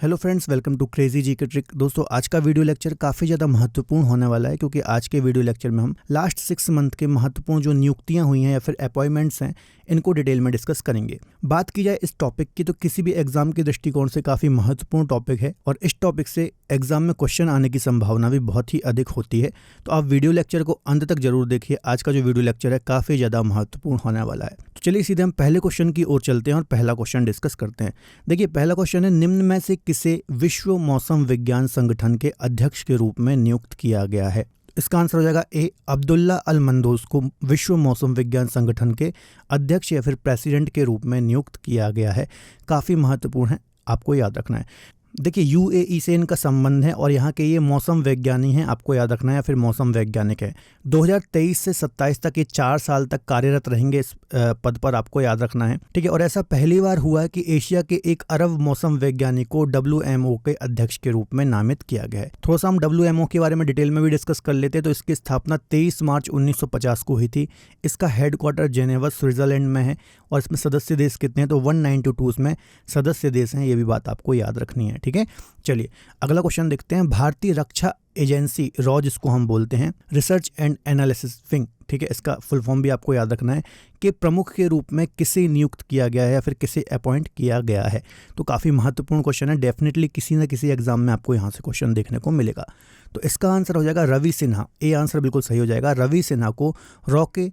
Hello friends, welcome to crazy GK trick. दोस्तों, आज का वीडियो लेक्चर काफ़ी ज़्यादा महत्वपूर्ण होने वाला है क्योंकि आज के वीडियो लेक्चर में हम लास्ट 6 मंथ के महत्वपूर्ण जो नियुक्तियां हुई हैं या फिर अपॉइंटमेंट्स हैं, इनको डिटेल में डिस्कस करेंगे। बात की जाए इस टॉपिक की तो किसी भी एग्जाम के दृष्टिकोण से काफ़ी महत्वपूर्ण टॉपिक है और इस टॉपिक से एग्जाम में क्वेश्चन आने की संभावना भी बहुत ही अधिक होती है। तो आप वीडियो लेक्चर को अंत तक जरूर देखिए। आज का जो वीडियो लेक्चर है काफ़ी ज़्यादा महत्वपूर्ण होने वाला है। तो चलिए सीधे हम पहले क्वेश्चन की ओर चलते हैं और पहला क्वेश्चन डिस्कस करते हैं। देखिए, पहला क्वेश्चन है, निम्न में से किसे विश्व मौसम विज्ञान संगठन के अध्यक्ष के रूप में नियुक्त किया गया है? इसका आंसर हो जाएगा ए, अब्दुल्ला अल मंदोस को विश्व मौसम विज्ञान संगठन के अध्यक्ष या फिर प्रेसिडेंट के रूप में नियुक्त किया गया है। काफ़ी महत्वपूर्ण है, आपको याद रखना है। देखिए, यूएई से इनका संबंध है और यहाँ के ये मौसम वैज्ञानी हैं, आपको याद रखना है, या फिर मौसम वैज्ञानिक है। 2023 से 27 तक ये 4 साल तक कार्यरत रहेंगे इस पद पर, आपको याद रखना है, ठीक है। और ऐसा पहली बार हुआ है कि एशिया के 1 अरब मौसम वैज्ञानिक को WMO के अध्यक्ष के रूप में नामित किया गया है। थोड़ा सा हम WMO के बारे में डिटेल में भी डिस्कस कर लेते हैं। तो इसकी स्थापना 23 मार्च 1950 को हुई थी। इसका हेडक्वार्टर जेनेवा स्विट्जरलैंड में है और इसमें सदस्य देश कितने हैं? तो 192 इसमें सदस्य देश हैं। ये भी बात आपको याद रखनी है, ठीक है। चलिए अगला क्वेश्चन देखते हैं। भारतीय रक्षा एजेंसी रॉ, जिसको हम बोलते हैं रिसर्च एंड एनालिसिस विंग, ठीक है, इसका फुल फॉर्म भी आपको याद रखना है, कि प्रमुख के रूप में किसे नियुक्त किया गया है या फिर किसे अपॉइंट किया गया है। तो काफ़ी महत्वपूर्ण क्वेश्चन है, डेफिनेटली किसी न किसी एग्जाम में आपको यहाँ से क्वेश्चन देखने को मिलेगा। तो इसका आंसर हो जाएगा रवि सिन्हा। ए आंसर बिल्कुल सही हो जाएगा। रवि सिन्हा को रॉ के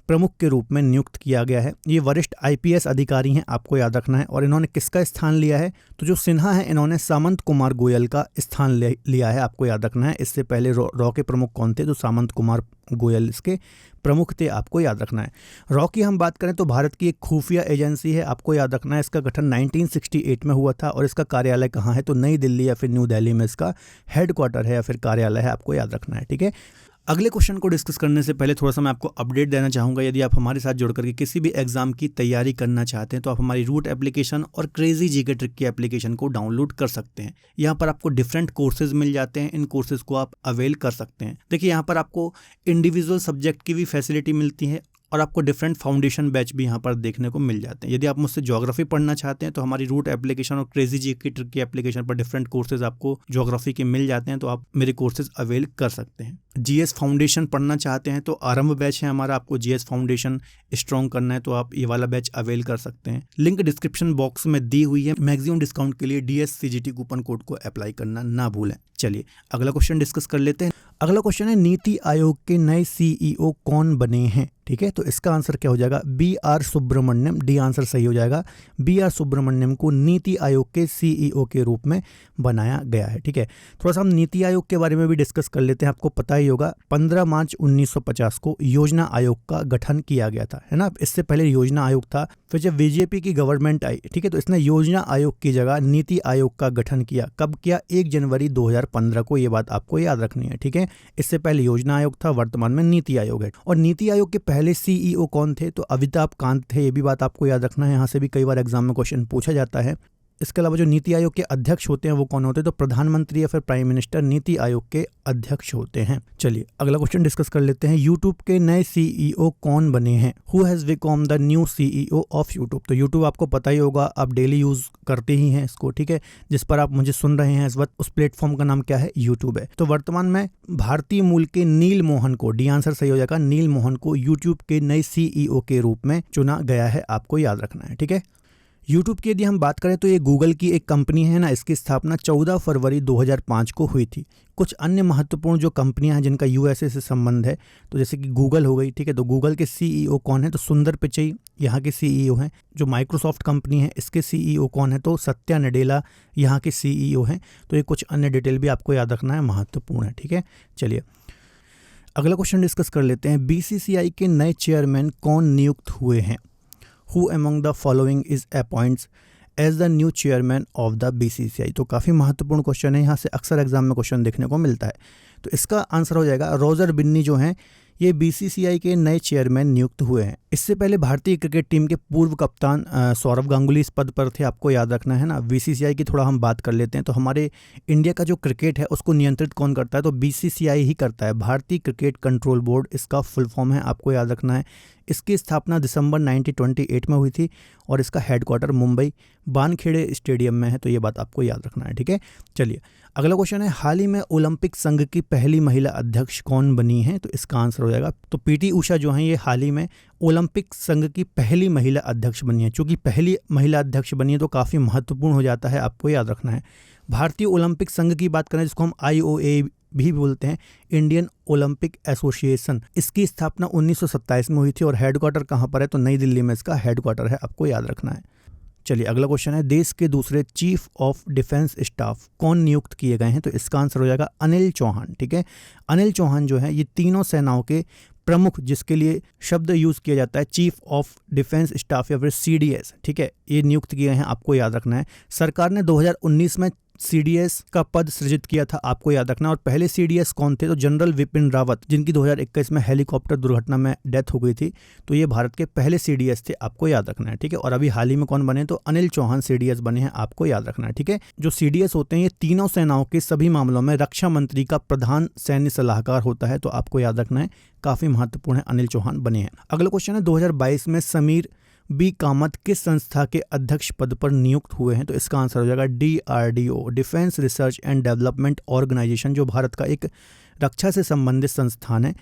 प्रमुख के रूप में नियुक्त किया गया है। ये वरिष्ठ IPS अधिकारी हैं, आपको याद रखना है। और इन्होंने किसका स्थान लिया है? तो जो सिन्हा है, इन्होंने सामंत कुमार गोयल का स्थान लिया है, आपको याद रखना है। इससे पहले रॉ के प्रमुख कौन थे? तो सामंत कुमार गोयल इसके प्रमुख थे, आपको याद रखना है। रॉ की हम बात करें तो भारत की एक खुफिया एजेंसी है, आपको याद रखना है। इसका गठन 1968 में हुआ था और इसका कार्यालय कहाँ है? तो नई दिल्ली या फिर न्यू दिल्ली में इसका हेडक्वार्टर है या फिर कार्यालय है, आपको याद रखना है, ठीक है। अगले क्वेश्चन को डिस्कस करने से पहले थोड़ा सा मैं आपको अपडेट देना चाहूँगा। यदि आप हमारे साथ जुड़ करके किसी भी एग्जाम की तैयारी करना चाहते हैं तो आप हमारी रूट एप्लीकेशन और क्रेजी जीके ट्रिक की एप्लीकेशन को डाउनलोड कर सकते हैं। यहाँ पर आपको डिफरेंट कोर्सेज मिल जाते हैं, इन कोर्सेज को आप अवेल कर सकते हैं। देखिए, यहाँ पर आपको इंडिविजुअल सब्जेक्ट की भी फैसिलिटी मिलती है और आपको डिफरेंट फाउंडेशन बैच भी यहाँ पर देखने को मिल जाते हैं। यदि आप मुझसे ज्योग्राफी पढ़ना चाहते हैं तो हमारी रूट एप्लीकेशन और क्रेजी जीके ट्रिक की एप्लीकेशन पर डिफरेंट कोर्सेज आपको ज्योग्राफी के मिल जाते हैं, तो आप मेरे कोर्सेज अवेल कर सकते हैं। GS फाउंडेशन पढ़ना चाहते हैं तो आरंभ बैच है हमारा, आपको GS फाउंडेशन स्ट्रॉन्ग करना है तो आप ये वाला बैच अवेल कर सकते हैं। लिंक डिस्क्रिप्शन बॉक्स में दी हुई है। मैक्सिमम डिस्काउंट के लिए DS CGT कूपन कोड को अप्लाई करना ना भूलें। चलिए अगला क्वेश्चन डिस्कस कर लेते हैं। अगला क्वेश्चन है, नीति आयोग के नए CEO कौन बने हैं? ठीक है, तो इसका आंसर क्या हो जाएगा? BR सुब्रमण्यम। डी आंसर सही हो जाएगा। BR सुब्रमण्यम को नीति आयोग के CEO के रूप में बनाया गया है, ठीक है। थोड़ा सा हम नीति आयोग के बारे में भी डिस्कस कर लेते हैं। आपको पता ही होगा 15 मार्च 1950 को योजना आयोग का गठन किया गया था, है ना। इससे पहले योजना आयोग था, फिर जब BJP की गवर्नमेंट आई, ठीक है, तो इसने योजना आयोग की जगह नीति आयोग का गठन किया। कब किया? 1 जनवरी 2015 को। ये बात आपको याद रखनी है, ठीक है। इससे पहले योजना आयोग था, वर्तमान में नीति आयोग है। और नीति आयोग के पहले CEO कौन थे? तो अमिताभ कांत थे। ये भी बात आपको याद रखना है, यहाँ से भी कई बार एग्जाम में क्वेश्चन पूछा जाता है। इसके अलावा जो नीति आयोग के अध्यक्ष होते हैं वो कौन होते हैं? तो प्रधानमंत्री या फिर प्राइम मिनिस्टर नीति आयोग के अध्यक्ष होते हैं। चलिए अगला क्वेश्चन डिस्कस कर लेते हैं। यूट्यूब के नए CEO कौन बने हैं? Who has become the new CEO of YouTube? तो यूट्यूब आपको पता ही होगा, आप डेली यूज करते ही हैं इसको, ठीक है। जिस पर आप मुझे सुन रहे हैं इस वक्त, उस प्लेटफॉर्म का नाम क्या है? यूट्यूब है। तो वर्तमान में भारतीय मूल के नील मोहन को, डी आंसर सही हो जाएगा, नील मोहन को यूट्यूब के नए CEO के रूप में चुना गया है, आपको याद रखना है, ठीक है। यूट्यूब की यदि हम बात करें तो ये गूगल की एक कंपनी है ना। इसकी स्थापना 14 फरवरी 2005 को हुई थी। कुछ अन्य महत्वपूर्ण जो कंपनियां हैं जिनका USA से संबंध है, तो जैसे कि गूगल हो गई, ठीक है। तो गूगल के CEO कौन है? तो सुंदर पिचई यहाँ के CEO हैं। जो माइक्रोसॉफ्ट कंपनी है, इसके CEO कौन है? तो सत्या नडेला यहाँ के CEO हैं। तो ये कुछ अन्य डिटेल भी आपको याद रखना है, महत्वपूर्ण है, ठीक है। चलिए अगला क्वेश्चन डिस्कस कर लेते हैं। BCCI के नए चेयरमैन कौन नियुक्त हुए हैं? Who among the following is appoints as the new chairman of the BCCI? तो काफ़ी महत्वपूर्ण क्वेश्चन है, यहाँ से अक्सर एग्जाम में क्वेश्चन देखने को मिलता है। तो इसका आंसर हो जाएगा रॉजर बिन्नी जो हैं, ये BCCI के नए चेयरमैन नियुक्त हुए हैं। इससे पहले भारतीय क्रिकेट टीम के पूर्व कप्तान सौरव गांगुली इस पद पर थे, आपको याद रखना है ना। बीसीसीआई की थोड़ा हम बात कर लेते हैं। तो हमारे इंडिया का जो क्रिकेट है उसको नियंत्रित कौन करता है, तो बीसीसीआई ही करता है, भारतीय क्रिकेट कंट्रोल बोर्ड इसका फुल फॉर्म है, आपको याद रखना है। इसकी स्थापना दिसंबर 1928 में हुई थी और इसका हेडक्वार्टर मुंबई वानखेड़े स्टेडियम में है, तो ये बात आपको याद रखना है, ठीक है। चलिए अगला क्वेश्चन है, हाल ही में ओलंपिक संघ की पहली महिला अध्यक्ष कौन बनी है, तो इसका आंसर हो जाएगा तो पीटी उषा जो है ये हाल ही में ओलंपिक संघ की पहली महिला अध्यक्ष बनी है। चूंकि पहली महिला अध्यक्ष बनी है तो काफ़ी महत्वपूर्ण हो जाता है, आपको याद रखना है। भारतीय ओलंपिक संघ की बात करें जिसको हम IOA भी बोलते हैं, इंडियन ओलंपिक एसोसिएशन, इसकी स्थापना 1927 में हुई थी और हेडक्वार्टर कहाँ पर है, तो नई दिल्ली में इसका हेडक्वार्टर है, आपको याद रखना है। चलिए अगला क्वेश्चन है, देश के दूसरे चीफ ऑफ डिफेंस स्टाफ कौन नियुक्त किए गए हैं, तो इसका आंसर हो जाएगा अनिल चौहान, ठीक है। अनिल चौहान जो है ये तीनों सेनाओं के प्रमुख, जिसके लिए शब्द यूज़ किया जाता है चीफ ऑफ डिफेंस स्टाफ या फिर CDS, ठीक है, ये नियुक्त किए हैं, आपको याद रखना है। सरकार ने 2019 में CDS का पद सृजित किया था, आपको याद रखना। और पहले CDS कौन थे, तो जनरल विपिन रावत, जिनकी 2021 में हेलीकॉप्टर दुर्घटना में डेथ हो गई थी, तो ये भारत के पहले CDS थे, आपको याद रखना है, ठीक है। और अभी हाल ही में कौन बने, तो अनिल चौहान CDS बने हैं, आपको याद रखना है, ठीक है। जो CDS होते हैं ये तीनों सेनाओं के सभी मामलों में रक्षा मंत्री का प्रधान सैन्य सलाहकार होता है, तो आपको याद रखना है, काफी महत्वपूर्ण है, अनिल चौहान बने हैं। अगला क्वेश्चन है, 2022 में समीर बी कामत किस संस्था के अध्यक्ष पद पर नियुक्त हुए हैं, तो इसका आंसर हो जाएगा DRDO, defence research and development organisation, जो भारत का एक रक्षा से संबंधित संस्थान है,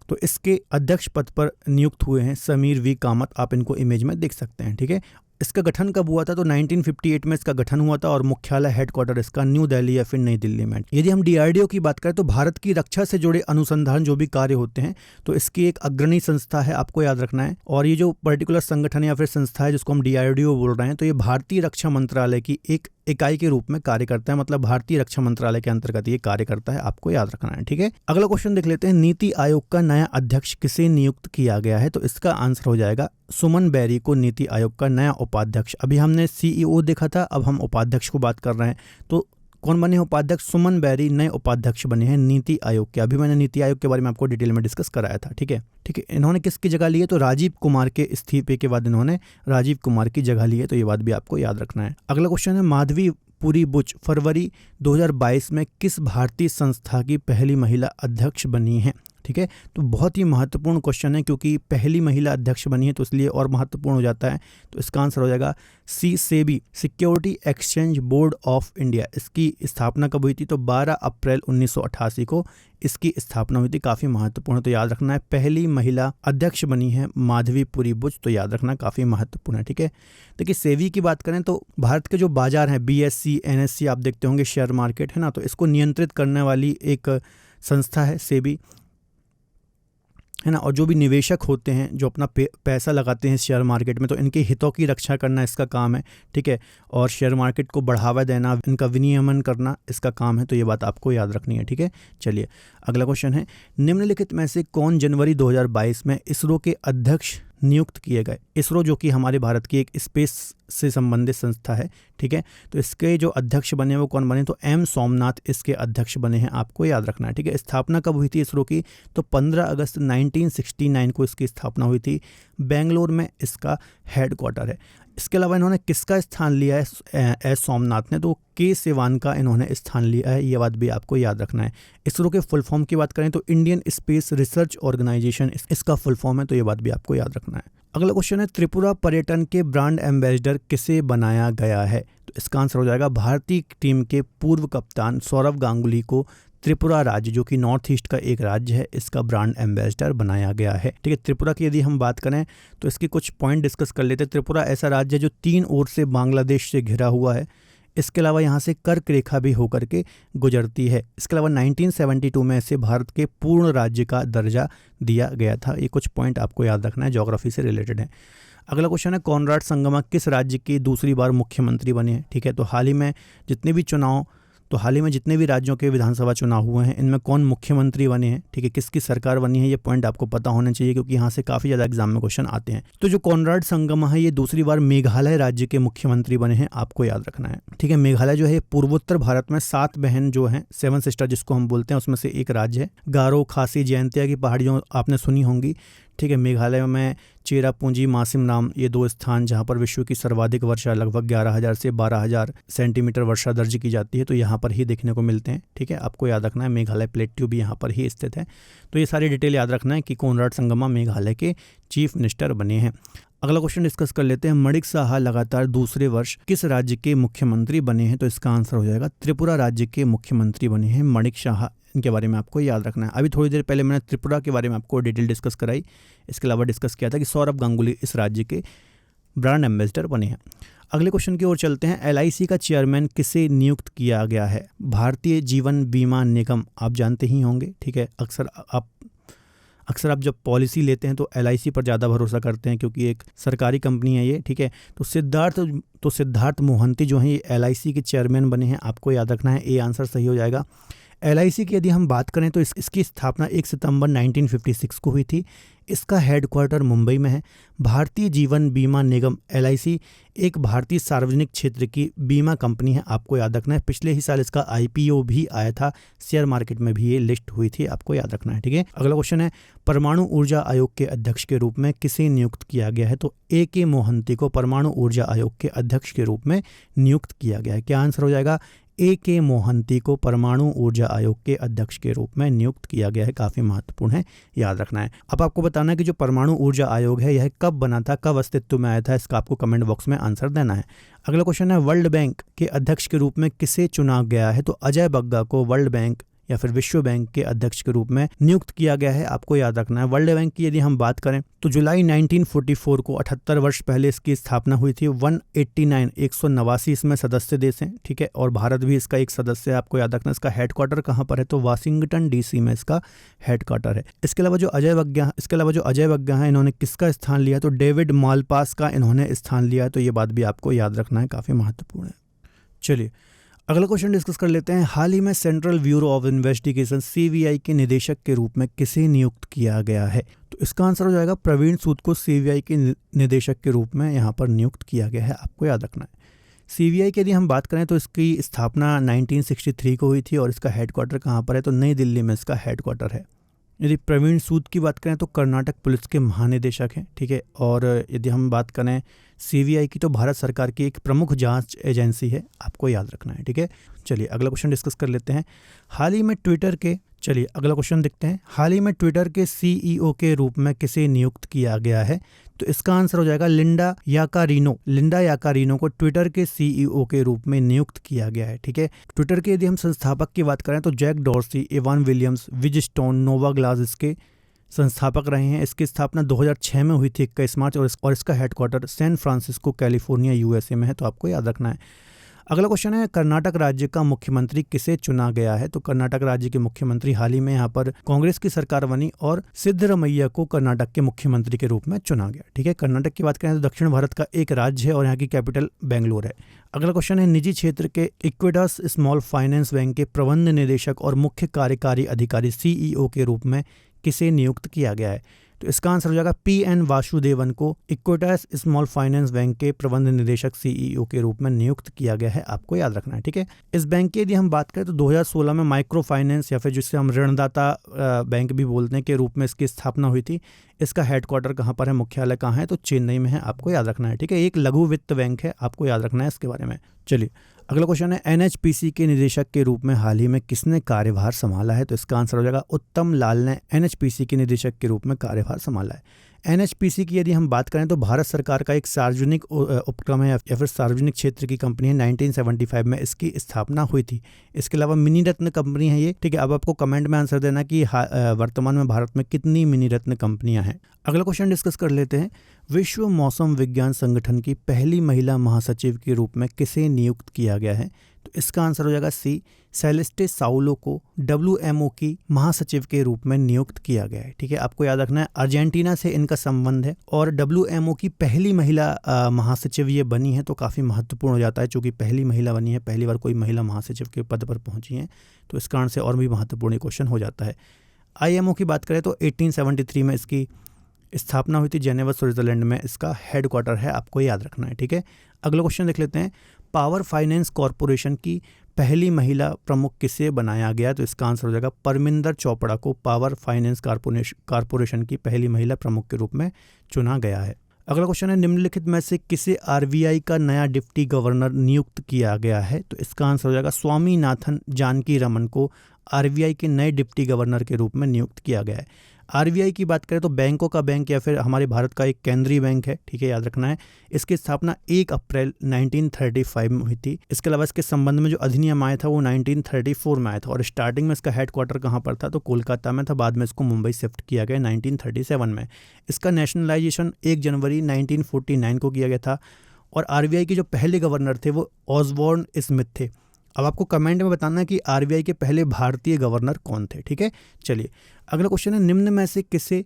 तो इसके अध्यक्ष पद पर नियुक्त हुए हैं समीर वी कामत, आप इनको इमेज में देख सकते हैं, ठीक है। इसका गठन कब हुआ था, तो 1958 में इसका गठन हुआ था और मुख्यालय हेडक्वार्टर इसका न्यू दिल्ली या फिर नई दिल्ली में। यदि हम DRDO की बात करें तो भारत की रक्षा से जुड़े अनुसंधान जो भी कार्य होते हैं तो इसकी एक अग्रणी संस्था है, आपको याद रखना है। और ये जो पर्टिकुलर संगठन या फिर संस्था है जिसको हम DRDO बोल रहे हैं, तो ये भारतीय रक्षा मंत्रालय की एक इकाई के रूप में कार्य करता है, मतलब भारतीय रक्षा मंत्रालय के अंतर्गत ये कार्य करता है, आपको याद रखना है, ठीक है। अगला क्वेश्चन देख लेते हैं, नीति आयोग का नया अध्यक्ष किसे नियुक्त किया गया है, तो इसका आंसर हो जाएगा सुमन बेरी को नीति आयोग का नया उपाध्यक्ष। अभी हमने CEO देखा था, अब हम उपाध्यक्ष को बात कर रहे हैं, तो कौन बने उपाध्यक्ष, सुमन बेरी नए उपाध्यक्ष बने हैं नीति आयोग के। अभी मैंने नीति आयोग के बारे में आपको डिटेल में डिस्कस कराया था, ठीक है। इन्होंने किसकी जगह ली है, तो राजीव कुमार के इस्तीफे के बाद इन्होंने राजीव कुमार की जगह ली है, तो ये बात भी आपको याद रखना है। अगला क्वेश्चन है, माधवी पुरी बुच फरवरी 2022 में किस भारतीय संस्था की पहली महिला अध्यक्ष बनी है, ठीक है। तो बहुत ही महत्वपूर्ण क्वेश्चन है, क्योंकि पहली महिला अध्यक्ष बनी है तो इसलिए और महत्वपूर्ण हो जाता है, तो इसका आंसर हो जाएगा SEBI, security exchange board of India. इसकी स्थापना कब हुई थी, तो 12 अप्रैल 1988 को इसकी स्थापना हुई थी, काफ़ी महत्वपूर्ण है, तो याद रखना है। पहली महिला अध्यक्ष बनी है माधवी पुरी बुच, तो याद रखना काफ़ी महत्वपूर्ण है, ठीक है। देखिए सेबी की बात करें तो भारत के जो बाजार हैं BSE NSE आप देखते होंगे, शेयर मार्केट है ना, तो इसको नियंत्रित करने वाली एक संस्था है सेबी, है ना। और जो भी निवेशक होते हैं जो अपना पैसा लगाते हैं शेयर मार्केट में, तो इनके हितों की रक्षा करना इसका काम है, ठीक है। और शेयर मार्केट को बढ़ावा देना, इनका विनियमन करना इसका काम है, तो ये बात आपको याद रखनी है, ठीक है। चलिए अगला क्वेश्चन है, निम्नलिखित में से कौन जनवरी 2022 में इसरो के अध्यक्ष नियुक्त किए गए। इसरो जो कि हमारे भारत की एक स्पेस से संबंधित संस्था है, ठीक है। तो इसके जो अध्यक्ष बने वो कौन बने, तो M सोमनाथ इसके अध्यक्ष बने हैं, आपको याद रखना है, ठीक है। स्थापना कब हुई थी इसरो की, तो 15 अगस्त 1969 को इसकी स्थापना हुई थी, बेंगलोर में इसका हेडक्वार्टर है। इसके अलावा इन्होंने किसका स्थान लिया है S सोमनाथ ने, तो K सिवान का इन्होंने स्थान लिया है, ये बात भी आपको याद रखना है। इसरो के फुल फॉर्म की बात करें तो इंडियन स्पेस रिसर्च ऑर्गेनाइजेशन इसका फुल फॉर्म है, तो ये बात भी आपको याद रखना है। अगला क्वेश्चन है, त्रिपुरा पर्यटन के ब्रांड एम्बेसडर किसे बनाया गया है, तो इसका आंसर हो जाएगा भारतीय टीम के पूर्व कप्तान सौरव गांगुली को त्रिपुरा राज्य, जो कि नॉर्थ ईस्ट का एक राज्य है, इसका ब्रांड एम्बेसडर बनाया गया है, ठीक है। त्रिपुरा की यदि हम बात करें तो इसके कुछ पॉइंट डिस्कस कर लेते हैं। त्रिपुरा ऐसा राज्य है जो 3 ओर से बांग्लादेश से घिरा हुआ है, इसके अलावा यहाँ से कर्क रेखा भी होकर के गुजरती है। इसके अलावा 1972 में इसे भारत के पूर्ण राज्य का दर्जा दिया गया था। ये कुछ पॉइंट आपको याद रखना है, ज्योग्राफी से रिलेटेड है। अगला क्वेश्चन है, कॉनराड संगमा किस राज्य के दूसरी बार मुख्यमंत्री बने हैं, ठीक है। तो हाल ही में जितने भी राज्यों के विधानसभा चुनाव हुए हैं इनमें कौन मुख्यमंत्री बने हैं, ठीक है, किसकी सरकार बनी है, ये पॉइंट आपको पता होना चाहिए, क्योंकि यहाँ से काफ़ी ज़्यादा एग्जाम में क्वेश्चन आते हैं। तो जो कॉनराड संगमा है ये दूसरी बार मेघालय राज्य के मुख्यमंत्री बने हैं, आपको याद रखना है, ठीक है। मेघालय जो है पूर्वोत्तर भारत में 7 बहन जो हैं, 7 सिस्टर जिसको हम बोलते हैं, उसमें से एक राज्य है। गारो, खासी, जयंतिया की पहाड़ियों आपने सुनी होंगी, ठीक है। मेघालय में चेरापूंजी, मासिम नाम, ये 2 स्थान जहाँ पर विश्व की सर्वाधिक वर्षा लगभग 11,000 से 12,000 सेंटीमीटर वर्षा दर्ज की जाती है, तो यहाँ पर ही देखने को मिलते हैं। ठीक है, आपको याद रखना है मेघालय प्लेट्यू भी यहाँ पर ही स्थित है। तो ये सारी डिटेल याद रखना है कि कोनराड संगमा मेघालय के चीफ मिनिस्टर बने हैं। अगला क्वेश्चन डिस्कस कर लेते हैं। माणिक साहा लगातार दूसरे वर्ष किस राज्य के मुख्यमंत्री बने हैं? तो इसका आंसर हो जाएगा त्रिपुरा राज्य के मुख्यमंत्री बने हैं माणिक साहा। इनके बारे में आपको याद रखना है। अभी थोड़ी देर पहले मैंने त्रिपुरा के बारे में आपको डिटेल डिस्कस कराई। इसके अलावा डिस्कस किया था कि सौरभ गांगुली इस राज्य के ब्रांड एम्बेसडर बने हैं। अगले क्वेश्चन की ओर चलते हैं। LIC का चेयरमैन किसे नियुक्त किया गया है? भारतीय जीवन बीमा निगम, आप जानते ही होंगे। ठीक है, अक्सर आप जब पॉलिसी लेते हैं तो LIC पर ज़्यादा भरोसा करते हैं क्योंकि एक सरकारी कंपनी है ये। ठीक है, तो सिद्धार्थ मोहंती जो हैं ये LIC के चेयरमैन बने हैं। आपको याद रखना है, ए आंसर सही हो जाएगा। LIC की यदि हम बात करें तो इसकी स्थापना 1 सितंबर 1956 को हुई थी। इसका हेडक्वार्टर मुंबई में है। भारतीय जीवन बीमा निगम LIC एक भारतीय सार्वजनिक क्षेत्र की बीमा कंपनी है। आपको याद रखना है, पिछले ही साल इसका IPO भी आया था, शेयर मार्केट में भी ये लिस्ट हुई थी। आपको याद रखना है। ठीक है, अगला क्वेश्चन है। परमाणु ऊर्जा आयोग के अध्यक्ष के रूप में किसे नियुक्त किया गया है? तो AK मोहंती को परमाणु ऊर्जा आयोग के अध्यक्ष के रूप में नियुक्त किया गया है। क्या आंसर हो जाएगा? AK मोहंती को परमाणु ऊर्जा आयोग के अध्यक्ष के रूप में नियुक्त किया गया है। काफ़ी महत्वपूर्ण है, याद रखना है। अब आपको बताना है कि जो परमाणु ऊर्जा आयोग है यह कब बना था, कब अस्तित्व में आया था, इसका आपको कमेंट बॉक्स में आंसर देना है। अगला क्वेश्चन है। वर्ल्ड बैंक के अध्यक्ष के रूप में किसे चुना गया है? तो अजय बग्गा को वर्ल्ड बैंक या फिर विश्व बैंक के अध्यक्छ के रूप में नियुक्त किया गया है। आपको याद रखना है। वर्ल्ड बैंक की यदि हम बात करें तो जुलाई 1944 को 78 वर्ष पहले इसकी स्थापना हुई थी। 189 इसमें सदस्य देश हैं। ठीक है, और भारत भी इसका एक सदस्य है। आपको याद रखना है। इसका हेडक्वार्टर कहाँ पर है? तो वाशिंगटन DC में इसका हेडक्वार्टर है। इसके अलावा जो अजय बग्गा हैं, इन्होंने किसका स्थान लिया? तो डेविड मालपास का इन्होंने स्थान लिया है। तो ये बात भी आपको याद रखना है, काफ़ी महत्वपूर्ण है। चलिए अगला क्वेश्चन डिस्कस कर लेते हैं। हाल ही में central bureau of investigation CBI के निदेशक के रूप में किसे नियुक्त किया गया है? तो इसका आंसर हो जाएगा प्रवीण सूद को CBI के निदेशक के रूप में यहाँ पर नियुक्त किया गया है। आपको याद रखना है। CBI की यदि हम बात करें तो इसकी स्थापना 1963 को हुई थी और इसका हेडक्वार्टर कहाँ पर है? तो नई दिल्ली में इसका हेडक्वार्टर है। यदि प्रवीण सूद की बात करें तो कर्नाटक पुलिस के महानिदेशक हैं। ठीक है, और यदि हम बात करें CBI की तो भारत सरकार की एक प्रमुख जांच एजेंसी है। आपको याद रखना है। ठीक है, चलिए अगला क्वेश्चन डिस्कस कर लेते हैं। हाल ही में ट्विटर के CEO के रूप में किसे नियुक्त किया गया है? तो इसका आंसर हो जाएगा लिंडा याकारिनो को ट्विटर के CEO के रूप में नियुक्त किया गया है। ठीक है, ट्विटर के यदि हम संस्थापक की बात करें तो Jack Dorsey, Evan Williams, Biz Stone, Noah Glass इसके संस्थापक रहे हैं। इसकी स्थापना 2006 में हुई थी 21 मार्च और इसका headquarter San Francisco California USA में है। तो आपको याद रखना है। अगला क्वेश्चन है। कर्नाटक राज्य का मुख्यमंत्री किसे चुना गया है? तो कर्नाटक राज्य के मुख्यमंत्री हाल ही में यहाँ पर कांग्रेस की सरकार बनी और सिद्धरमैया को कर्नाटक के मुख्यमंत्री के रूप में चुना गया। ठीक है, कर्नाटक की बात करें तो दक्षिण भारत का एक राज्य है और यहाँ की कैपिटल बेंगलोर है। अगला क्वेश्चन है। निजी क्षेत्र के इक्विटास स्मॉल फाइनेंस बैंक के प्रबंध निदेशक और मुख्य कार्यकारी अधिकारी CEO के रूप में किसे नियुक्त किया गया है? तो इसका आंसर हो जाएगा PN वासुदेवन को इक्विटास स्मॉल फाइनेंस बैंक के प्रबंध निदेशक CEO के रूप में नियुक्त किया गया है। आपको याद रखना है। ठीक है, इस बैंक की यदि हम बात करें तो 2016 में माइक्रो फाइनेंस या फिर जिसे हम ऋणदाता बैंक भी बोलते हैं के रूप में इसकी स्थापना हुई थी। इसका हेडक्वार्टर कहाँ पर है, मुख्यालय कहाँ है? तो चेन्नई में है। आपको याद रखना है। ठीक है, एक लघु वित्त बैंक है। आपको याद रखना है इसके बारे में। चलिए अगला क्वेश्चन है। NHPC के निदेशक के रूप में हाल ही में किसने कार्यभार संभाला है? तो इसका आंसर हो जाएगा उत्तम लाल ने NHPC के निदेशक के रूप में कार्यभार संभाला है। NHPC की यदि हम बात करें तो भारत सरकार का एक सार्वजनिक उपक्रम है या फिर सार्वजनिक क्षेत्र की कंपनी है। 1975 में इसकी स्थापना हुई थी। इसके अलावा मिनी रत्न कंपनी है ये। ठीक है, अब आपको कमेंट में आंसर देना कि वर्तमान में भारत में कितनी मिनी रत्न कंपनियां हैं। अगला क्वेश्चन डिस्कस कर लेते हैं। विश्व मौसम विज्ञान संगठन की पहली महिला महासचिव के रूप में किसे नियुक्त किया गया है? तो इसका आंसर हो जाएगा C सेलेस्टे साउलो को WMO की महासचिव के रूप में नियुक्त किया गया है। ठीक है, आपको याद रखना है अर्जेंटीना से इनका संबंध है और WMO की पहली महिला महासचिव ये बनी है। तो काफ़ी महत्वपूर्ण हो जाता है चूँकि पहली महिला बनी है, पहली बार कोई महिला महासचिव के पद पर पहुंची है। तो इस कारण से और भी महत्वपूर्ण क्वेश्चन हो जाता है। IMO की बात करें तो 1873 में इसकी स्थापना हुई थी। जेनेवा स्विट्जरलैंड में इसका हेडक्वार्टर है। आपको याद रखना है। ठीक है, अगला क्वेश्चन देख लेते हैं। पावर फाइनेंस कॉरपोरेशन की पहली महिला प्रमुख किसे बनाया गया? तो इसका आंसर हो जाएगा परमिंदर चोपड़ा को पावर फाइनेंस कारपोरेशन की पहली महिला प्रमुख के रूप में चुना गया है। अगला क्वेश्चन है, निम्नलिखित में से किसे आरबीआई का नया डिप्टी गवर्नर नियुक्त किया गया है? तो इसका आंसर हो जाएगा स्वामीनाथन जानकी रमन को आरबीआई के नए डिप्टी गवर्नर के रूप में नियुक्त किया गया है। आरबीआई की बात करें तो बैंकों का बैंक या फिर हमारे भारत का एक केंद्रीय बैंक है, ठीक है, याद रखना है। इसकी स्थापना 1 अप्रैल 1935 में हुई थी। इसके अलावा इसके संबंध में जो अधिनियम आया था वो 1934 में आया था और स्टार्टिंग में इसका हेडक्वार्टर कहाँ पर था? तो कोलकाता में था। बाद में इसको मुंबई शिफ्ट किया गया 1937 में। इसका नेशनलाइजेशन 1 जनवरी 1949 को किया गया था और आरबीआई के जो पहले गवर्नर थे वो ऑसबॉर्न स्मिथ थे। अब आपको कमेंट में बताना है कि आरबीआई के पहले भारतीय गवर्नर कौन थे, ठीक है। चलिए अगला क्वेश्चन है, निम्न में से किसे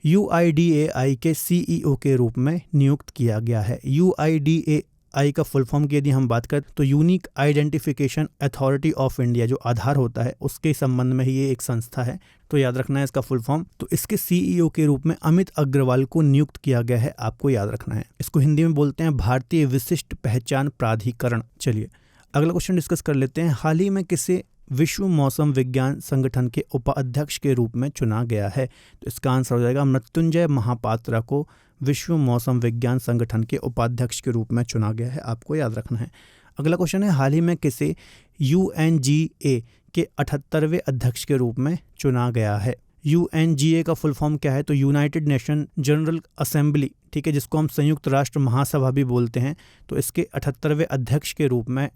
यूआईडीएआई के सीईओ के रूप में नियुक्त किया गया है? यूआईडीएआई का फुल फॉर्म की यदि हम बात करें तो unique identification authority of India, जो आधार होता है उसके संबंध में ही ये एक संस्था है, तो याद रखना है इसका फुल फॉर्म। तो इसके सीईओ के रूप में अमित अग्रवाल को नियुक्त किया गया है, आपको याद रखना है। इसको हिंदी में बोलते हैं भारतीय विशिष्ट पहचान प्राधिकरण। चलिए अगला क्वेश्चन डिस्कस कर लेते हैं, हाल ही में किसे विश्व मौसम विज्ञान संगठन के उपाध्यक्ष के रूप में चुना गया है? तो इसका आंसर हो जाएगा मृत्युंजय महापात्रा को विश्व मौसम विज्ञान संगठन के उपाध्यक्ष के रूप में चुना गया है, आपको याद रखना है। अगला क्वेश्चन है, हाल ही में किसे यूएनजीए के 78वें अध्यक्ष के रूप में चुना गया है? यूएनजीए का फुल फॉर्म क्या है? तो यूनाइटेड नेशन जनरल असेंबली, ठीक है, जिसको हम संयुक्त राष्ट्र महासभा भी बोलते हैं। तो इसके 78वें अध्यक्ष के रूप में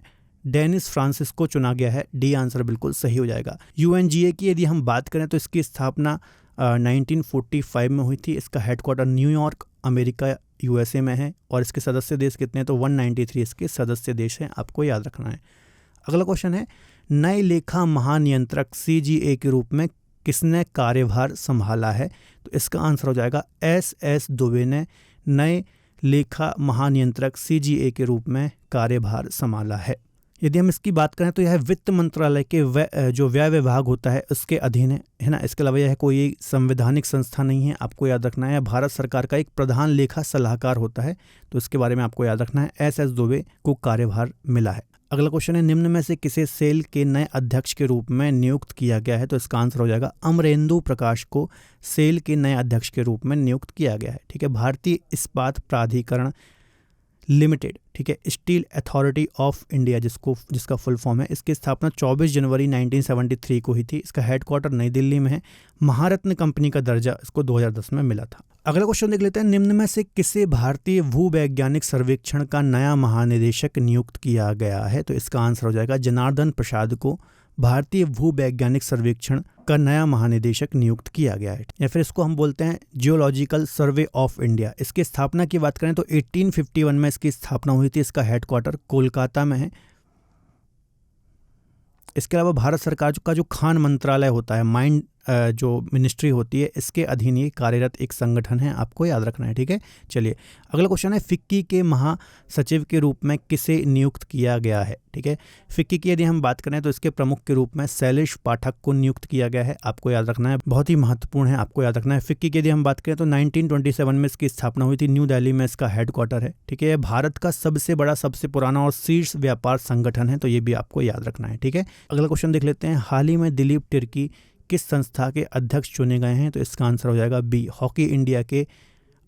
डेनिस फ्रांसिस को चुना गया है। डी आंसर बिल्कुल सही हो जाएगा। यूएनजीए की यदि हम बात करें तो इसकी स्थापना 1945 में हुई थी। इसका हेडक्वार्टर न्यूयॉर्क अमेरिका यूएसए में है और इसके सदस्य देश कितने हैं? तो 193 इसके सदस्य देश हैं, आपको याद रखना है। अगला क्वेश्चन है, नए लेखा महानियंत्रक सीजीए के रूप में किसने कार्यभार संभाला है? तो इसका आंसर हो जाएगा एस दुबे ने नए लेखा महानियंत्रक सीजीए के रूप में कार्यभार संभाला है। यदि हम इसकी बात करें तो यह वित्त मंत्रालय के जो व्यय विभाग होता है उसके अधीन है ना। इसके अलावा यह कोई संवैधानिक संस्था नहीं है, आपको याद रखना है। भारत सरकार का एक प्रधान लेखा सलाहकार होता है, तो इसके बारे में आपको याद रखना है। एस दुबे को कार्यभार मिला है। अगला क्वेश्चन है, निम्न में से किसे सेल के नए अध्यक्ष के रूप में नियुक्त किया गया है? तो इसका आंसर हो जाएगा अमरेंदु प्रकाश को सेल के नए अध्यक्ष के रूप में नियुक्त किया गया है, ठीक है। भारतीय इस्पात प्राधिकरण लिमिटेड, ठीक है, स्टील अथॉरिटी ऑफ इंडिया जिसका फुल फॉर्म है, इसकी स्थापना 24 जनवरी 1973 को हुई थी। इसका हेडक्वार्टर नई दिल्ली में है। महारत्न कंपनी का दर्जा इसको 2010 में मिला था। अगला क्वेश्चन देख लेते हैं, निम्न में से किसे भारतीय भूवैज्ञानिक सर्वेक्षण का नया महानिदेशक नियुक्त किया गया है? तो इसका आंसर हो जाएगा जनार्दन प्रसाद को भारतीय भूवैज्ञानिक सर्वेक्षण का नया महानिदेशक नियुक्त किया गया है, या फिर इसको हम बोलते हैं जियोलॉजिकल सर्वे ऑफ इंडिया। इसकी स्थापना की बात करें तो 1851 में इसकी स्थापना हुई थी। इसका हेडक्वार्टर कोलकाता में है। इसके अलावा भारत सरकार का जो खान मंत्रालय होता है, माइंड जो मिनिस्ट्री होती है, इसके अधीन ये कार्यरत एक संगठन है, आपको याद रखना है, ठीक है। चलिए अगला क्वेश्चन है, फिक्की के महासचिव के रूप में किसे नियुक्त किया गया है? ठीक है, फिक्की की यदि हम बात करें तो इसके प्रमुख के रूप में शैलेश पाठक को नियुक्त किया गया है, आपको याद रखना है, बहुत ही महत्वपूर्ण है, आपको याद रखना है। फिक्की की यदि हम बात करें तो 1927 में इसकी स्थापना हुई थी। न्यू दिल्ली में इसका हेडक्वार्टर है, ठीक है। भारत का सबसे बड़ा, सबसे पुराना और शीर्ष व्यापार संगठन है, तो ये भी आपको याद रखना है, ठीक है। अगला क्वेश्चन देख लेते हैं, हाल ही में दिलीप तिर्की किस संस्था के अध्यक्ष चुने गए हैं? तो इसका आंसर हो जाएगा बी, हॉकी इंडिया के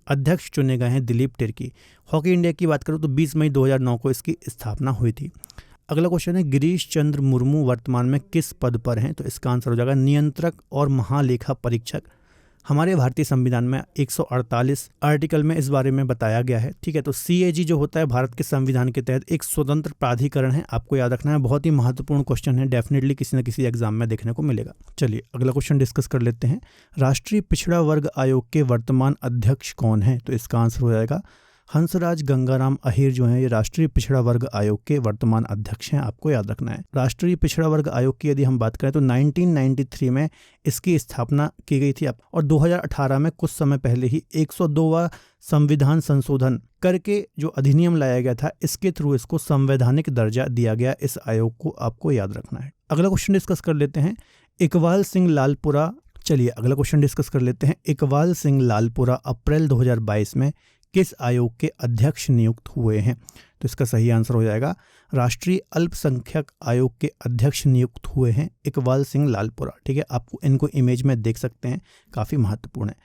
अध्यक्ष चुने गए हैं दिलीप तिर्की। हॉकी इंडिया की बात करूँ तो 20 मई 2009 को इसकी स्थापना हुई थी। अगला क्वेश्चन है, गिरीश चंद्र मुर्मू वर्तमान में किस पद पर हैं? तो इसका आंसर हो जाएगा नियंत्रक और महालेखा परीक्षक। हमारे भारतीय संविधान में 148 आर्टिकल में इस बारे में बताया गया है, ठीक है। तो सीएजी जो होता है भारत के संविधान के तहत एक स्वतंत्र प्राधिकरण है, आपको याद रखना है, बहुत ही महत्वपूर्ण क्वेश्चन है, डेफिनेटली किसी न किसी एग्जाम में देखने को मिलेगा। चलिए अगला क्वेश्चन डिस्कस कर लेते हैं, राष्ट्रीय पिछड़ा वर्ग आयोग के वर्तमान अध्यक्ष कौन है? तो इसका आंसर हो जाएगा हंसराज गंगाराम अहीर जो हैं, ये राष्ट्रीय पिछड़ा वर्ग आयोग के वर्तमान अध्यक्ष हैं, आपको याद रखना है। राष्ट्रीय पिछड़ा वर्ग आयोग की यदि हम बात करें तो 1993 में इसकी स्थापना की गई थी और 2018 में कुछ समय पहले ही 102वां संविधान संशोधन करके जो अधिनियम लाया गया था, इसके थ्रू इसको संवैधानिक दर्जा दिया गया। इस आयोग को आपको याद रखना है। अगला क्वेश्चन डिस्कस कर लेते हैं, इकबाल सिंह लालपुरा। चलिए अगला क्वेश्चन डिस्कस कर लेते हैं, इकबाल सिंह लालपुरा अप्रैल 2022 में किस आयोग के अध्यक्ष नियुक्त हुए हैं? तो इसका सही आंसर हो जाएगा राष्ट्रीय अल्पसंख्यक आयोग के अध्यक्ष नियुक्त हुए हैं इकबाल सिंह लालपुरा। ठीक है, आपको इनको इमेज में देख सकते हैं, काफ़ी महत्वपूर्ण है।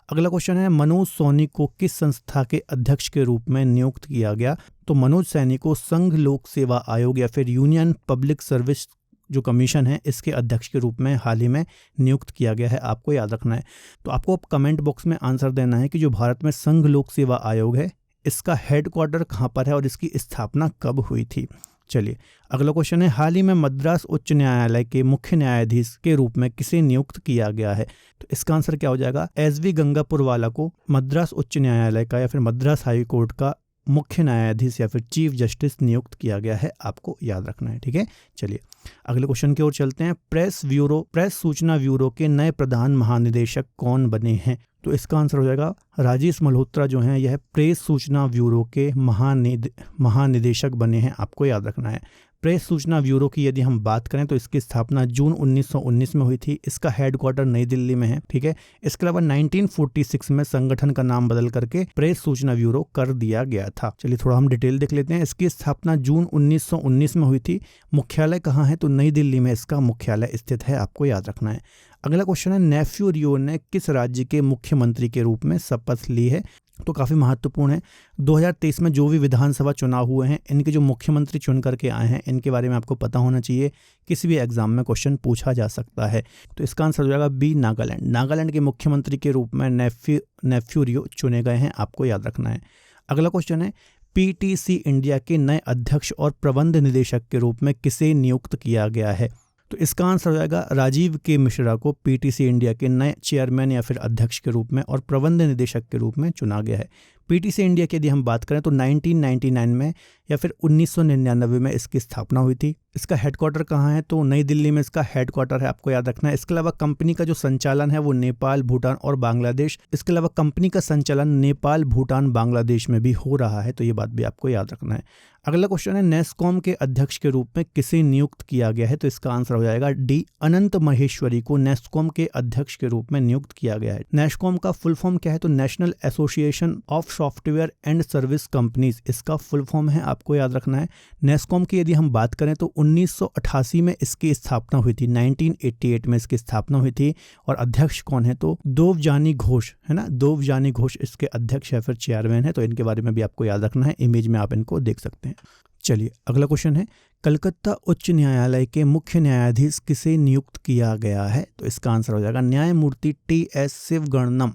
अगला क्वेश्चन है मनोज सोनी को किस संस्था के अध्यक्ष के रूप में नियुक्त किया गया? तो मनोज सैनी को संघ लोक सेवा आयोग या फिर यूनियन पब्लिक सर्विस जो कमीशन है इसके अध्यक्ष के रूप में हाल ही में नियुक्त किया गया है, आपको याद रखना है। तो आपको अब कमेंट बॉक्स में आंसर देना है कि जो भारत में संघ लोक सेवा आयोग है इसका हेडक्वार्टर कहाँ पर है और इसकी स्थापना कब हुई थी। चलिए अगला क्वेश्चन है हाल ही में मद्रास उच्च न्यायालय के मुख्य न्यायाधीश के रूप में किसे नियुक्त किया गया है? तो इसका आंसर क्या हो जाएगा? एसवी गंगापुरवाला को मद्रास उच्च न्यायालय का या फिर मद्रास हाई कोर्ट का मुख्य न्यायाधीश या फिर चीफ जस्टिस नियुक्त किया गया है, आपको याद रखना है। ठीक है, चलिए अगले क्वेश्चन की ओर चलते हैं। प्रेस सूचना ब्यूरो के नए प्रधान महानिदेशक कौन बने हैं? तो इसका आंसर हो जाएगा राजेश मल्होत्रा जो हैं यह प्रेस सूचना ब्यूरो के महानिदेशक बने हैं, आपको याद रखना है। प्रेस सूचना ब्यूरो की यदि हम बात करें तो इसकी स्थापना जून 1919 में हुई थी। इसका हेडक्वार्टर नई दिल्ली में है। ठीक है, इसके अलावा 1946 में संगठन का नाम बदल करके प्रेस सूचना ब्यूरो कर दिया गया था। चलिए थोड़ा हम डिटेल देख लेते हैं। इसकी स्थापना जून 1919 में हुई थी। मुख्यालय कहाँ है? तो नई दिल्ली में इसका मुख्यालय स्थित है, आपको याद रखना है। अगला क्वेश्चन है नेफ्यू रियो ने किस राज्य के मुख्यमंत्री के रूप में शपथ ली है? तो काफ़ी महत्वपूर्ण है। 2023 में जो भी विधानसभा चुनाव हुए हैं इनके जो मुख्यमंत्री चुन करके आए हैं इनके बारे में आपको पता होना चाहिए, किसी भी एग्जाम में क्वेश्चन पूछा जा सकता है। तो इसका आंसर हो जाएगा बी, नागालैंड। नागालैंड के मुख्यमंत्री के रूप में नेफ्यू रियो चुने गए हैं, आपको याद रखना है। अगला क्वेश्चन है पीटीसी इंडिया के नए अध्यक्ष और प्रबंध निदेशक के रूप में किसे नियुक्त किया गया है? तो इसका आंसर हो जाएगा राजीव के मिश्रा को पीटीसी इंडिया के नए चेयरमैन या फिर अध्यक्ष के रूप में और प्रबंध निदेशक के रूप में चुना गया है। पीटीसी इंडिया की यदि हम बात करें तो 1999 में या फिर 1999 में इसकी स्थापना हुई थी। इसका हेडक्वार्टर कहाँ है? तो नई दिल्ली में इसका हेडक्वार्टर है, आपको याद रखना है। इसके अलावा कंपनी का जो संचालन है वो नेपाल, भूटान और बांग्लादेश, इसके अलावा कंपनी का संचालन नेपाल, भूटान, बांग्लादेश में भी हो रहा है, तो ये बात भी आपको याद रखना है। अगला क्वेश्चन है नेस्कॉम के अध्यक्ष के रूप में किसे नियुक्त किया गया है? तो इसका आंसर हो जाएगा डी, अनंत महेश्वरी को नेस्कॉम के अध्यक्ष के रूप में नियुक्त किया गया है। नेस्कॉम का फुल फॉर्म क्या है? तो national association of software and service companies इसका फुल फॉर्म है, आपको याद रखना है। नेस्कॉम की यदि हम बात करें तो 1988 में इसकी स्थापना हुई थी, 1988 में इसकी स्थापना हुई थी। और अध्यक्ष कौन है? तो दोवजानी घोष है ना, दोवजानी घोष इसके अध्यक्ष या फिर चेयरमैन है, तो इनके बारे में भी आपको याद रखना है। इमेज में आप इनको देख सकते हैं। चलिए अगला क्वेश्चन है कलकत्ता उच्च न्यायालय के मुख्य न्यायाधीश किसे नियुक्त किया गया है? तो इसका आंसर हो जाएगा न्यायमूर्ति टी.एस. शिवगणनम।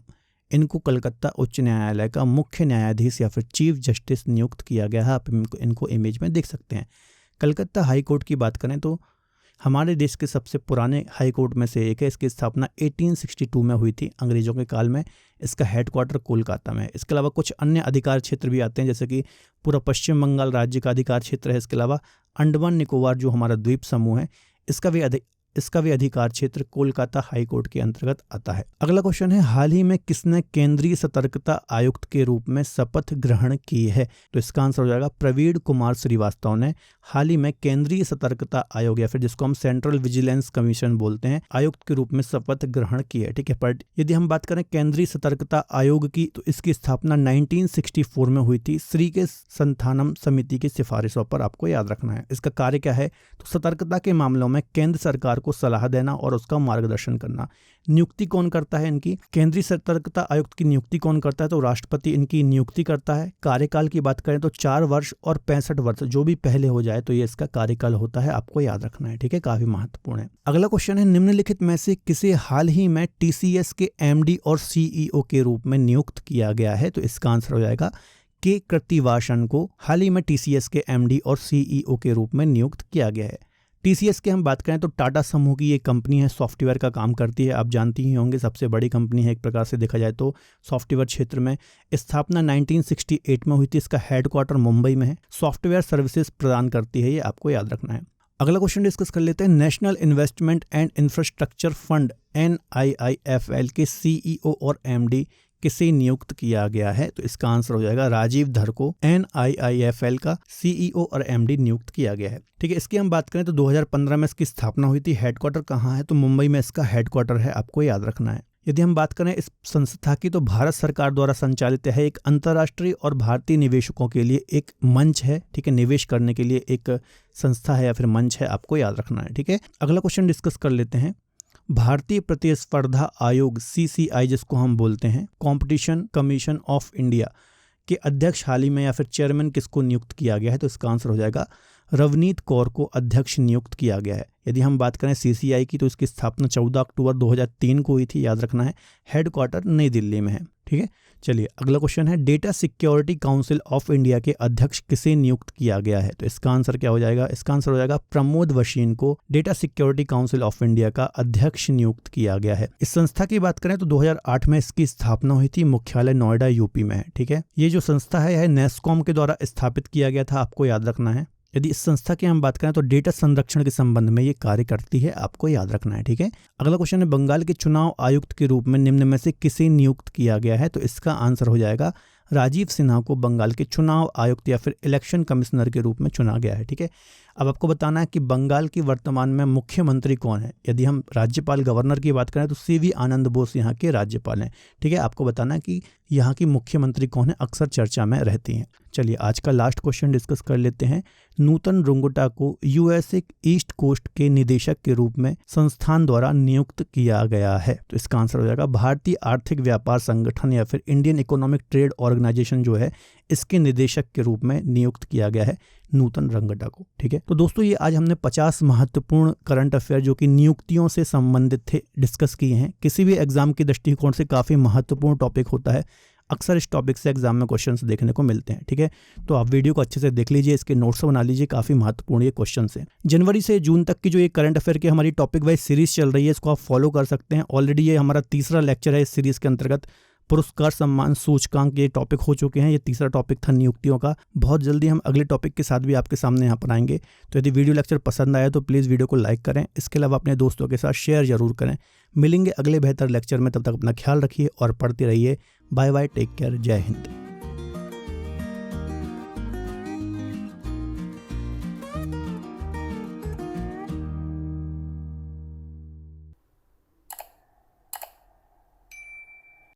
इनको कलकत्ता उच्च न्यायालय का मुख्य न्यायाधीश या फिर चीफ जस्टिस नियुक्त किया गया है, आप इनको इमेज में देख सकते हैं। कलकत्ता हाई कोर्ट की बात करें तो हमारे देश के सबसे पुराने हाई कोर्ट में से एक है। इसकी स्थापना 1862 में हुई थी, अंग्रेजों के काल में। इसका हेडक्वार्टर कोलकाता में है। इसके अलावा कुछ अन्य अधिकार क्षेत्र भी आते हैं, जैसे कि पूरा पश्चिम बंगाल राज्य का अधिकार क्षेत्र है। इसके अलावा अंडमान निकोबार जो हमारा द्वीप समूह है इसका भी अधिकार क्षेत्र कोलकाता हाई कोर्ट के अंतर्गत आता है। अगला क्वेश्चन है हाल ही में किसने केंद्रीय सतर्कता आयुक्त के रूप में शपथ ग्रहण की है? तो इसका आंसर हो जाएगा प्रवीण कुमार श्रीवास्तव ने हाल ही में केंद्रीय सतर्कता आयोग या फिर जिसको हम सेंट्रल विजिलेंस कमीशन बोलते हैं, आयुक्त के रूप में शपथ ग्रहण की है। ठीक है, पर यदि हम बात करें केंद्रीय सतर्कता आयोग की तो इसकी स्थापना 1964 में हुई थी, श्री के संथानम समिति की सिफारिशों पर, आपको याद रखना है। इसका कार्य क्या है? तो सतर्कता के मामलों में केंद्र सरकार को सलाह देना और उसका मार्गदर्शन करना। नियुक्ति कौन करता है इनकी? केंद्रीय सतर्कता आयुक्त की नियुक्ति कौन करता है? तो राष्ट्रपति इनकी नियुक्ति करता है। कार्यकाल की बात करें तो 4 वर्ष और 65 वर्ष, जो भी पहले हो जाए तो ये इसका कार्यकाल होता है, आपको याद रखना है। ठीक है, काफी महत्वपूर्ण है। अगला क्वेश्चन है निम्नलिखित में से किसे हाल ही में टीसीएस के एमडी और सीईओ के रूप में नियुक्त किया गया है? तो इसका आंसर हो जाएगा के कृतिवासन को हाल ही में टीसीएस के एमडी और सीईओ के रूप में नियुक्त किया गया है। टीसीएस की हम बात करें तो टाटा समूह की ये कंपनी है, सॉफ्टवेयर का काम करती है, आप जानती ही होंगे, सबसे बड़ी कंपनी है एक प्रकार से देखा जाए तो सॉफ्टवेयर क्षेत्र में। स्थापना 1968 में हुई थी। इसका हेडक्वार्टर मुंबई में है। सॉफ्टवेयर सर्विसेज प्रदान करती है, ये आपको याद रखना है। अगला क्वेश्चन डिस्कस कर लेते हैं। National investment and infrastructure fund NIIFL के सीईओ और एमडी किसे नियुक्त किया गया है? तो इसका आंसर हो जाएगा राजीव धर को NIIFL का सीईओ और एमडी नियुक्त किया गया है। ठीक है, इसकी हम बात करें तो 2015 में इसकी स्थापना हुई थी। हेडक्वार्टर कहाँ है? तो मुंबई में इसका हेडक्वार्टर है, आपको याद रखना है। यदि हम बात करें इस संस्था की तो भारत सरकार द्वारा संचालित है, एक अंतर्राष्ट्रीय और भारतीय निवेशकों के लिए एक मंच है, ठीक है, निवेश करने के लिए एक संस्था है या फिर मंच है, आपको याद रखना है, ठीक है। अगला क्वेश्चन डिस्कस कर लेते हैं। भारतीय प्रतिस्पर्धा आयोग CCI जिसको हम बोलते हैं, कॉम्पिटिशन कमीशन ऑफ इंडिया के अध्यक्ष हाल ही में या फिर चेयरमैन किसको नियुक्त किया गया है? तो इसका आंसर हो जाएगा रवनीत कौर को अध्यक्ष नियुक्त किया गया है। यदि हम बात करें CCI की तो इसकी स्थापना 14 अक्टूबर 2003 को हुई थी, याद रखना है। हेडक्वार्टर नई दिल्ली में है, ठीक है। चलिए अगला क्वेश्चन है, data security council of India के अध्यक्ष किसे नियुक्त किया गया है? तो इसका आंसर क्या हो जाएगा? इसका आंसर हो जाएगा प्रमोद वशीन को data security council of India का अध्यक्ष नियुक्त किया गया है। इस संस्था की बात करें तो 2008 में इसकी स्थापना हुई थी, मुख्यालय नोएडा यूपी में है, ठीक है। ये जो संस्था है यह नेस्कॉम के द्वारा स्थापित किया गया था, आपको याद रखना है। यदि इस संस्था की हम बात करें तो डेटा संरक्षण के संबंध में ये कार्य करती है, आपको याद रखना है, ठीक है। अगला क्वेश्चन है, बंगाल के चुनाव आयुक्त के रूप में निम्न में से किसे नियुक्त किया गया है? तो इसका आंसर हो जाएगा राजीव सिन्हा को बंगाल के चुनाव आयुक्त या फिर इलेक्शन कमिश्नर के रूप में चुना गया है, ठीक है। अब आपको बताना है कि बंगाल की वर्तमान में मुख्यमंत्री कौन है। यदि हम राज्यपाल गवर्नर की बात करें तो CV आनंद बोस यहाँ के राज्यपाल हैं, ठीक है। आपको बताना है कि यहाँ की मुख्यमंत्री कौन है, अक्सर चर्चा में रहती हैं। चलिए आज का लास्ट क्वेश्चन डिस्कस कर लेते हैं। नूतन रुंगटा को USA ईस्ट कोस्ट के निदेशक के रूप में संस्थान द्वारा नियुक्त किया गया है। तो इसका आंसर हो जाएगा भारतीय आर्थिक व्यापार संगठन या फिर इंडियन इकोनॉमिक ट्रेड ऑर्गेनाइजेशन जो है, इसके निदेशक के रूप में नियुक्त किया गया है नूतन रंगटा को, ठीक है। तो दोस्तों ये आज हमने 50 महत्वपूर्ण करंट अफेयर जो कि नियुक्तियों से संबंधित थे डिस्कस किए हैं। किसी भी एग्जाम की दृष्टिकोण से काफ़ी महत्वपूर्ण टॉपिक होता है, अक्सर इस टॉपिक से एग्जाम में क्वेश्चंस देखने को मिलते हैं, ठीक है। तो आप वीडियो को अच्छे से देख लीजिए, इसके नोट्स बना लीजिए, काफ़ी महत्वपूर्ण ये क्वेश्चन हैं। जनवरी से जून तक की जो ये करंट अफेयर की हमारी टॉपिक वाइज सीरीज चल रही है, इसको आप फॉलो कर सकते हैं। ऑलरेडी ये हमारा तीसरा लेक्चर है इस सीरीज के अंतर्गत। पुरस्कार सम्मान सूचकांक ये टॉपिक हो चुके हैं, ये तीसरा टॉपिक था नियुक्तियों का। बहुत जल्दी हम अगले टॉपिक के साथ भी आपके सामने यहाँ पर आएंगे। तो यदि वीडियो लेक्चर पसंद आया तो प्लीज़ वीडियो को लाइक करें, इसके अलावा अपने दोस्तों के साथ शेयर जरूर करें। मिलेंगे अगले बेहतर लेक्चर में, तब तक अपना ख्याल रखिए और पढ़ते रहिए। बाय बाय, टेक केयर, जय हिंद।